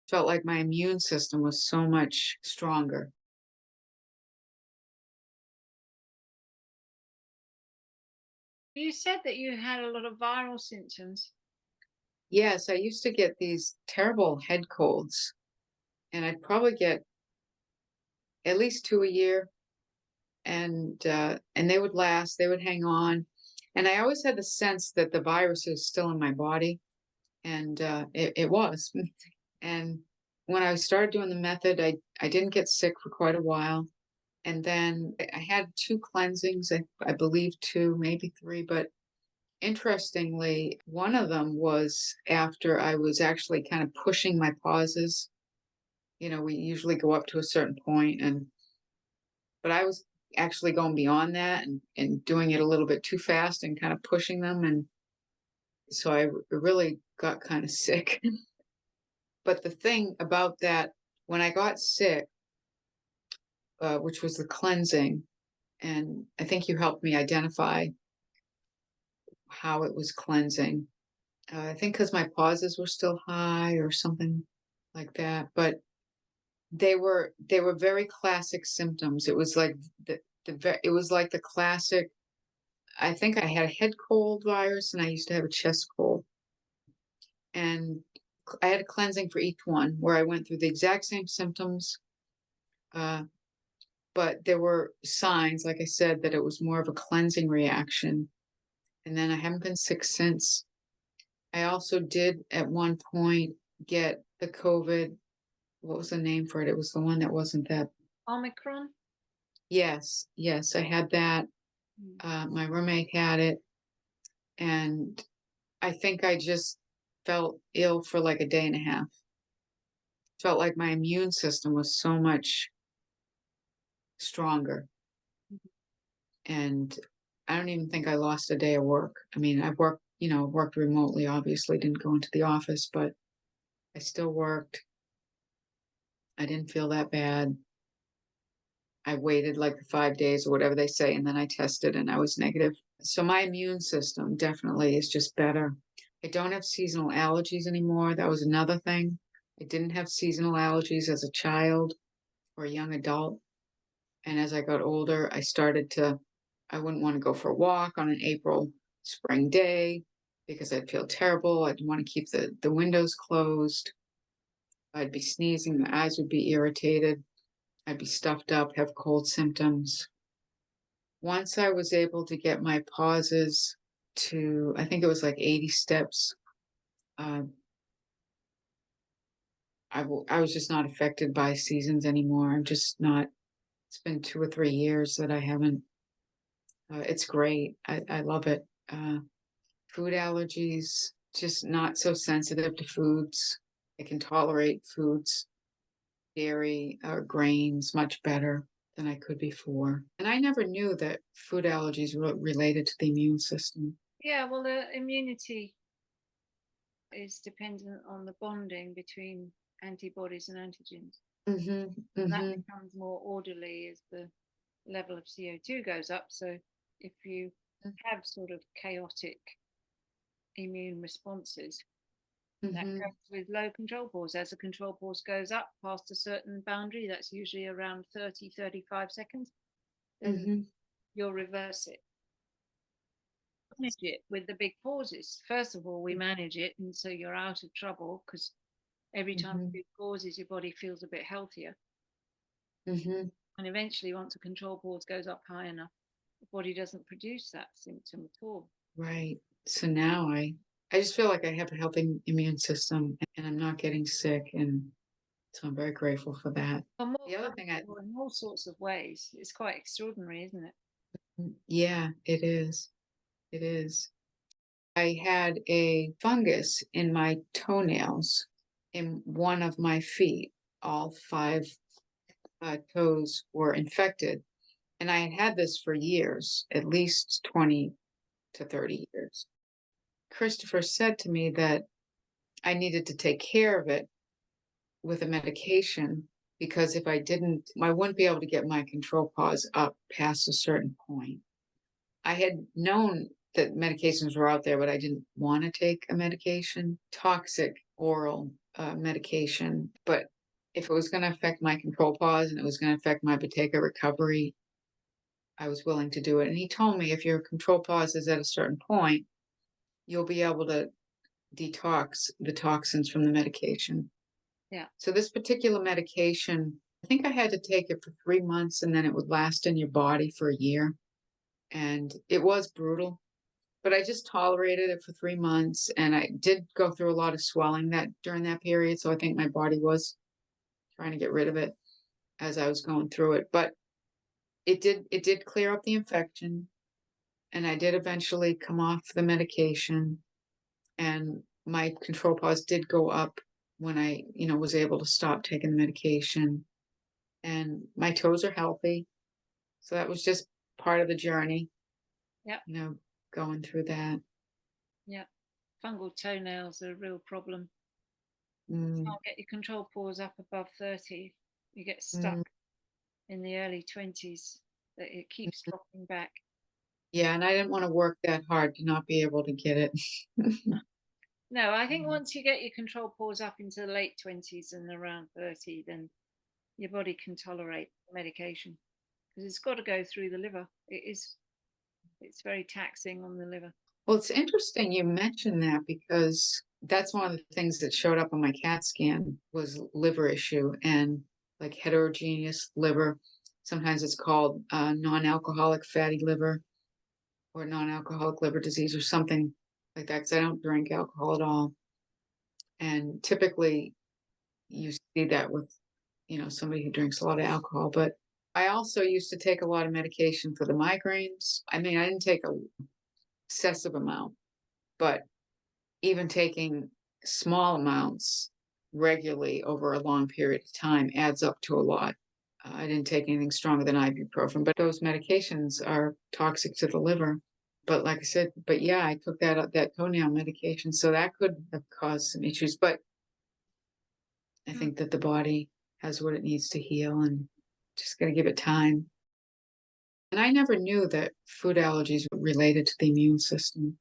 Felt like my immune system was so much stronger. You said that you had a lot of viral symptoms. Yes, I used to get these terrible head colds, and I'd probably get at least 2 a year, and they would last, they would hang on, and I always had the sense that the virus is still in my body, and, it was. And when I started doing the method, I didn't get sick for quite a while, and then I had 2 cleansings, I believe 2, maybe 3, but interestingly, one of them was after I was actually kind of pushing my pauses. We usually go up to a certain point, but I was actually going beyond that and doing it a little bit too fast and kind of pushing them, and so really got kind of sick. But the thing about that, when I got sick, which was the cleansing, and I think you helped me identify how it was cleansing. I think because my pauses were still high or something like that, but they were very classic symptoms. It was like it was like the classic. I think I had a head cold virus, and I used to have a chest cold, and I had a cleansing for each one where I went through the exact same symptoms, uh, but there were signs, like I said, that it was more of a cleansing reaction, and then I haven't been sick since. I also did at one point get the COVID. What was the name for it? It was the one that wasn't that. Omicron? Yes, yes, I had that. Mm. My roommate had it, and I think I just felt ill for like a day and a half. Felt like my immune system was so much stronger, and I don't even think I lost a day of work. I mean, I worked remotely, obviously, didn't go into the office, but I still worked. I didn't feel that bad. I waited like the 5 days or whatever they say, and then I tested and I was negative. So my immune system definitely is just better. I don't have seasonal allergies anymore. That was another thing. I didn't have seasonal allergies as a child or a young adult. And as I got older, I wouldn't want to go for a walk on an April spring day because I'd feel terrible. I'd want to keep the windows closed. I'd be sneezing, my eyes would be irritated. I'd be stuffed up, have cold symptoms. Once I was able to get my pauses to, I think it was like 80 steps, uh, I was just not affected by seasons anymore. I'm just not, it's been 2 or 3 years that I haven't, it's great. I love it. Food allergies, just not so sensitive to foods. I can tolerate foods, dairy or grains much better than I could before. And I never knew that food allergies were related to the immune system. Yeah, well, the immunity is dependent on the bonding between antibodies and antigens. Mhm, And that mhm, becomes more orderly as the level of CO2 goes up. So if you have sort of chaotic immune responses, that mhm, comes with low control pause. As the control pause goes up past a certain boundary, that's usually around 30, 35 seconds, then mhm, you'll reverse it. Manage it with the big pauses. First of all, we manage it, and so you're out of trouble because every time mhm, you do pauses, your body feels a bit healthier. mhm. And eventually, once a control pause goes up high enough, the body doesn't produce that symptom at all. Right. So now I just feel like I have a healthy immune system and I'm not getting sick, and so I'm very grateful for that. But more The other thing comfortable in all sorts of ways. It's quite extraordinary, isn't it? yeah, it is. It is. I had a fungus in my toenails in one of my feet. All 5 toes were infected, and I had had this for years, at least 20 to 30 years. Christopher said to me that I needed to take care of it with a medication because if I didn't, I wouldn't be able to get my control pause up past a certain point. I had known that medications were out there, but I didn't want to take a medication, toxic oral medication, but if it was going to affect my control pause and it was going to affect my Buteyko recovery, I was willing to do it. And he told me if your control pause is at a certain point, you'll be able to detox the toxins from the medication. Yeah. So this particular medication, I think I had to take it for 3 months and then it would last in your body for a year. And it was brutal, but I just tolerated it for 3 months. And I did go through a lot of swelling that during that period. So I think my body was trying to get rid of it as I was going through it. But it did clear up the infection. And I did eventually come off the medication. And my control pause did go up when I, was able to stop taking the medication. And my toes are healthy. So that was just part of the journey, Yeah. going through that. Yeah. Fungal toenails are a real problem. Mm, Can't get your control pause up above 30. You get stuck mm, in the early 20s. That it keeps mhm. dropping back. Yeah, and I didn't want to work that hard to not be able to get it. No, I think Mm, once you get your control pause up into the late 20s and around 30, then your body can tolerate medication because it's got to go through the liver. It's very taxing on the liver. Well, it's interesting you mentioned that because that's one of the things that showed up on my CAT scan was liver issue and like heterogeneous liver. Sometimes it's called non-alcoholic fatty liver or non-alcoholic liver disease or something like that because I don't drink alcohol at all. And typically you see that with, somebody who drinks a lot of alcohol. But I also used to take a lot of medication for the migraines. I mean, I didn't take a excessive amount, but even taking small amounts regularly over a long period of time adds up to a lot. I didn't take anything stronger than ibuprofen, but those medications are toxic to the liver. But like I said, but yeah, I took that toenail medication, so that could have caused some issues. But I Mm. think that the body has what it needs to heal, and just got to give it time. And I never knew that food allergies were related to the immune system.